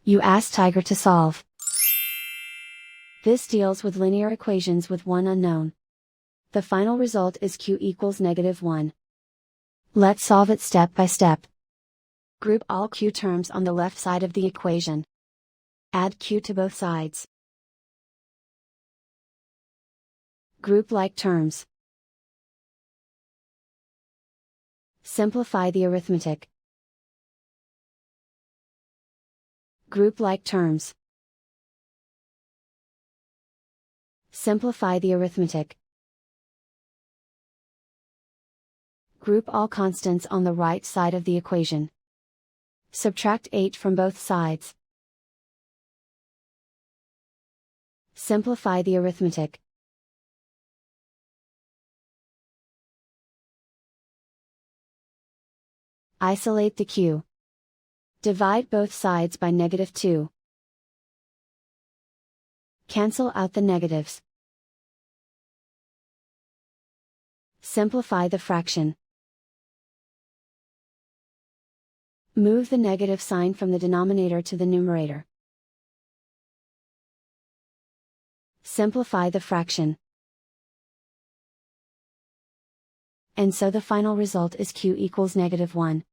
You ask Tiger to solve. This deals with linear equations with one unknown. The final result is q equals -1. Let's solve it step by step. Group all q terms on the left side of the equation. Add q to both sides. Group like terms. Simplify the arithmetic. Group like terms. Simplify the arithmetic. Group all constants on the right side of the equation. Subtract 8 from both sides. Simplify the arithmetic. Isolate the q. Divide both sides by -2. Cancel out the negatives. Simplify the fraction. Move the negative sign from the denominator to the numerator. Simplify the fraction. And so the final result is q equals -1.